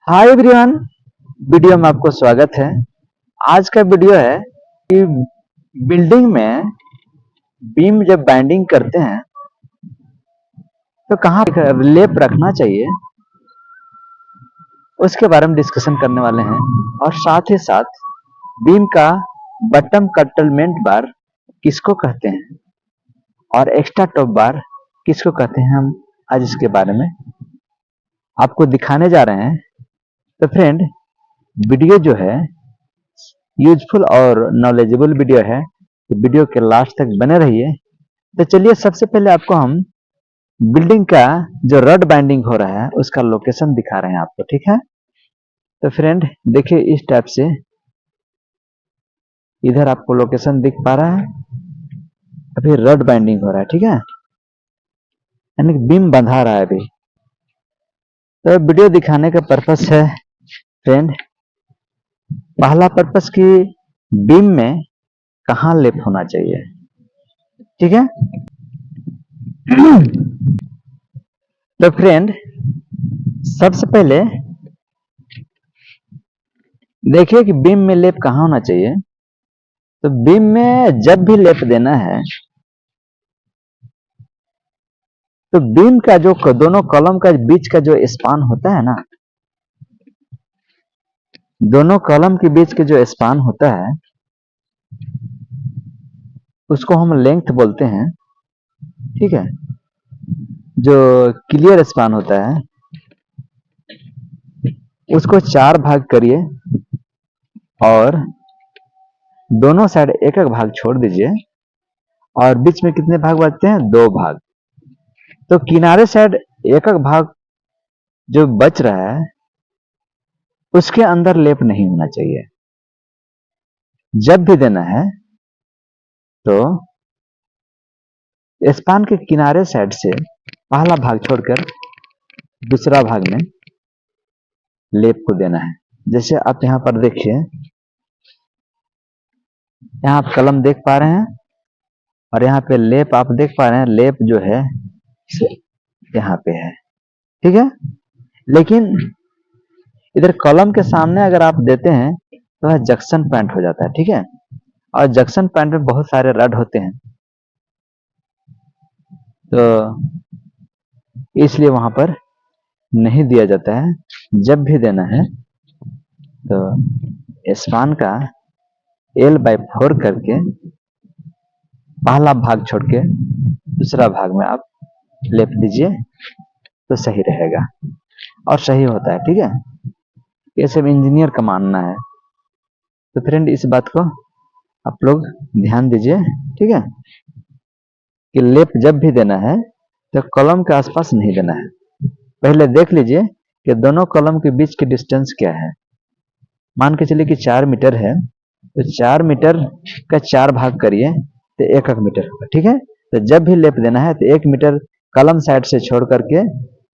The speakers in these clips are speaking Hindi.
Hi everyone. वीडियो में आपको स्वागत है। आज का वीडियो है कि बिल्डिंग में बीम जब बाइंडिंग करते हैं तो कहाँ लेप रखना चाहिए उसके बारे में डिस्कशन करने वाले हैं। और साथ ही साथ बीम का बटम कटलमेंट बार किसको कहते हैं और एक्स्ट्रा टॉप बार किसको कहते हैं, हम आज इसके बारे में आपको दिखाने जा रहे हैं। तो फ्रेंड, वीडियो जो है यूजफुल और नॉलेजेबल वीडियो है, तो वीडियो के लास्ट तक बने रहिए। तो चलिए सबसे पहले आपको हम बिल्डिंग का जो रड बाइंडिंग हो रहा है उसका लोकेशन दिखा रहे हैं आपको, ठीक है। तो फ्रेंड देखिए, इस टाइप से इधर आपको लोकेशन दिख पा रहा है। अभी रड बाइंडिंग हो रहा है, ठीक है, यानी बीम बंधा रहा है अभी। तो वीडियो दिखाने का पर्पस है फ्रेंड, पहला पर्पस की बीम में कहाँ लेप होना चाहिए, ठीक है। तो फ्रेंड सबसे पहले देखिए कि बीम में लेप कहाँ होना चाहिए। तो बीम में जब भी लेप देना है तो बीम का जो दोनों कॉलम का बीच का जो स्पान होता है ना, दोनों कॉलम के बीच के जो स्पान होता है उसको हम लेंथ बोलते हैं, ठीक है। जो क्लियर स्पान होता है उसको 4 भाग करिए और दोनों साइड एक एक भाग छोड़ दीजिए और बीच में कितने भाग बचते हैं, 2 भाग। तो किनारे साइड एक एक भाग जो बच रहा है उसके अंदर लेप नहीं होना चाहिए। जब भी देना है तो स्पान के किनारे साइड से पहला भाग छोड़कर दूसरा भाग में लेप को देना है। जैसे आप यहां पर देखिए, यहां आप कलम देख पा रहे हैं और यहाँ पे लेप आप देख पा रहे हैं। लेप जो है यहाँ पे है, ठीक है। लेकिन इधर कॉलम के सामने अगर आप देते हैं तो वह जंक्शन पॉइंट हो जाता है, ठीक है। और जंक्शन पॉइंट में बहुत सारे रड होते हैं, तो इसलिए वहां पर नहीं दिया जाता है। जब भी देना है तो स्पान का L/4 करके पहला भाग छोड़ के दूसरा भाग में आप लेप दीजिए तो सही रहेगा और सही होता है, ठीक है। ये सब इंजीनियर का मानना है। तो फ्रेंड इस बात को आप लोग ध्यान दीजिए, ठीक है, कि लेप जब भी देना है तो कॉलम के आसपास नहीं देना है। पहले देख लीजिए कि दोनों कॉलम के बीच की डिस्टेंस क्या है। मान के चलिए कि 4 मीटर है, तो 4 मीटर का 4 भाग करिए तो 1 मीटर होगा, ठीक है। तो जब भी लेप देना है तो 1 मीटर कॉलम साइड से छोड़ करके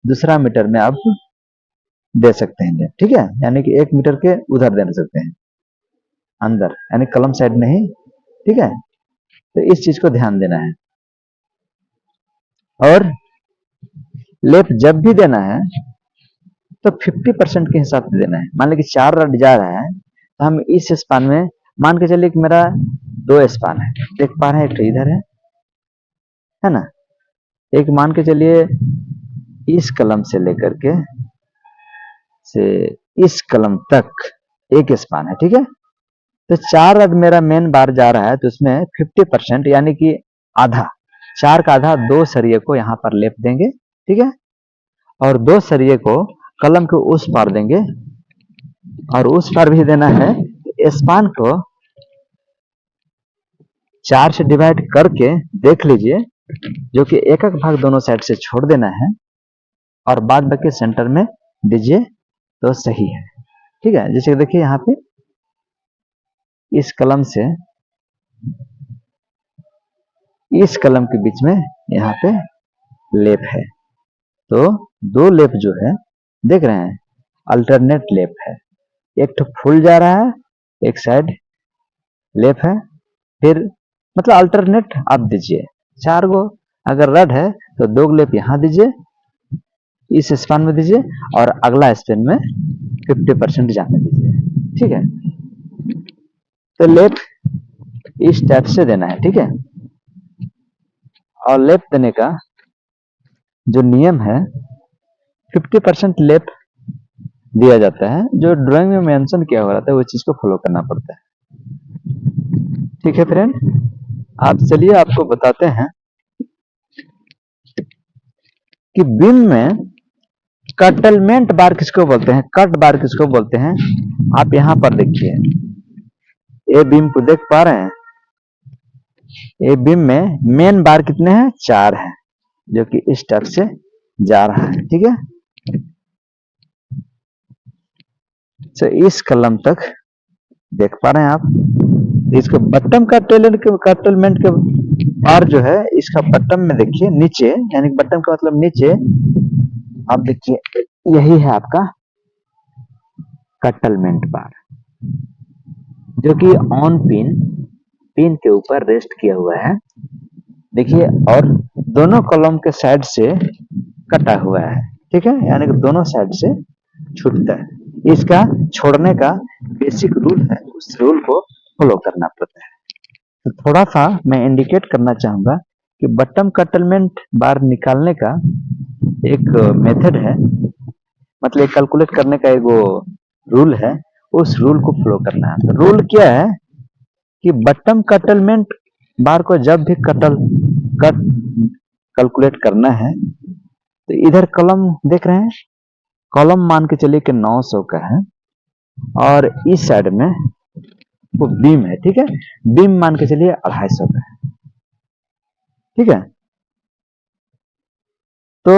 दूसरा मीटर में आप दे सकते हैं लेप, ठीक है। यानी कि 1 मीटर के उधर दे सकते हैं अंदर, यानी कॉलम साइड नहीं, ठीक है। तो इस चीज को ध्यान देना है। और लेप जब भी देना है तो 50% के हिसाब से देना है। मान लीजिए 4 रड जा रहा है तो हम इस स्पान में, मान के चलिए कि मेरा 2 स्पान है, देख पा रहे हैं, एक तो इधर है ना। एक मान के चलिए इस कलम से लेकर के से इस कलम तक एक स्पान है, ठीक है। तो 4 रड मेरा मेन बार जा रहा है तो उसमें 50% यानी कि आधा, 4 का आधा 2 सरिये को यहाँ पर लेप देंगे, ठीक है। और 2 सरिये को कलम के उस पार देंगे और उस पार भी देना है। स्पान को 4 से डिवाइड करके देख लीजिए, जो कि एक एक भाग दोनों साइड से छोड़ देना है और बाद बाकी सेंटर में दीजिए तो सही है, ठीक है। जैसे देखिए यहाँ पे इस कलम से इस कलम के बीच में यहाँ पे लेप है, तो 2 लेप जो है देख रहे हैं, अल्टरनेट लेप है। एक तो फुल जा रहा है, एक साइड लेप है, फिर मतलब अल्टरनेट आप दीजिए। 4 गो अगर रड है तो 2 लेप यहाँ दीजिए, इस स्पान में दीजिए और अगला स्पेन में 50% जाने दीजिए। ठीक है, तो लेफ्ट इस टाइप से देना है। ठीक है, और लेफ्ट देने का जो नियम है 50% लेफ्ट दिया जाता है, जो ड्राइंग में मेंशन किया हुआ रहता है वो चीज को फॉलो करना पड़ता है। ठीक है फ्रेंड, आप चलिए आपको बताते हैं कि बीम में कटलमेंट बार किसको बोलते हैं, कट बार किसको बोलते हैं। आप यहां पर देखिए, ये बीम को देख पा रहे हैं, ये बीम में मेन बार कितने हैं, 4 हैं, जो कि इस टाइप से जा रहा है। ठीक है, तो इस कलम तक देख पा रहे हैं आप। इसको बटम का कटलमेंट के बार जो है, इसका बटम में देखिए नीचे, यानी बटम का मतलब नीचे, आप देखिए यही है आपका कटलमेंट बार, जो कि ऑन पिन के ऊपर रेस्ट किया हुआ है। देखिए, और दोनों कॉलम के साइड से कटा हुआ है। ठीक है, यानी कि दोनों साइड से छूटता है। इसका छोड़ने का बेसिक रूल है, उस रूल को फॉलो करना पड़ता है। तो थोड़ा सा मैं इंडिकेट करना चाहूंगा कि बटम कटलमेंट बार निकालने का एक मेथड है, मतलब कैलकुलेट करने का एक वो रूल है, उस रूल को फॉलो करना है। तो रूल क्या है कि बटम कटलमेंट बार को जब भी कट कैलकुलेट करना है, तो इधर कॉलम देख रहे हैं, कॉलम मान के चलिए कि 900 का है, और इस साइड में वो बीम है। ठीक है, बीम मान के चलिए 250 का है। ठीक है, तो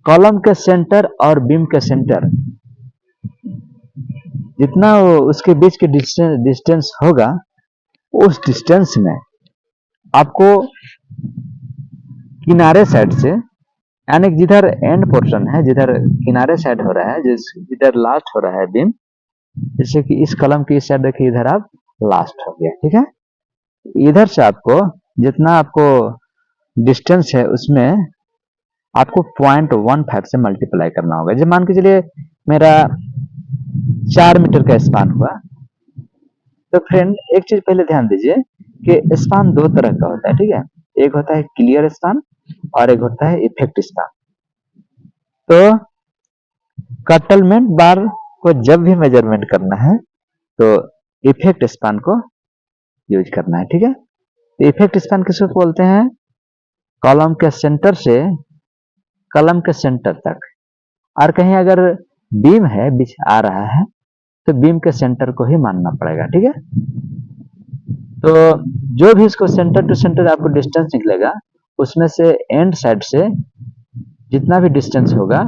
कॉलम के सेंटर और बीम के सेंटर जितना उसके बीच के डिस्टेंस होगा, उस डिस्टेंस में आपको किनारे साइड से, यानी जिधर एंड पोर्शन है, जिधर किनारे साइड हो रहा है, जिधर लास्ट हो रहा है बीम, जैसे कि इस कलम की इस साइड देखिए, इधर आप लास्ट हो गया। ठीक है, इधर से आपको जितना आपको डिस्टेंस है, उसमें आपको 0.15 से मल्टीप्लाई करना होगा। जब मान के चलिए मेरा 4 मीटर का स्पान हुआ, तो फ्रेंड एक चीज पहले ध्यान दीजिए कि स्पान 2 तरह का होता है। ठीक है, एक होता है क्लियर स्पान और एक होता है इफेक्ट स्पान। तो कटलमेंट बार को जब भी मेजरमेंट करना है, तो इफेक्ट स्पान को यूज करना है। ठीक है, तो इफेक्ट स्पान किसको बोलते हैं, कॉलम के सेंटर से कलम के सेंटर तक, और कहीं अगर बीम है बीच आ रहा है, तो बीम के सेंटर को ही मानना पड़ेगा। ठीक है, तो जो भी इसको सेंटर टू सेंटर आपको डिस्टेंस निकलेगा, उसमें से एंड साइड से जितना भी डिस्टेंस होगा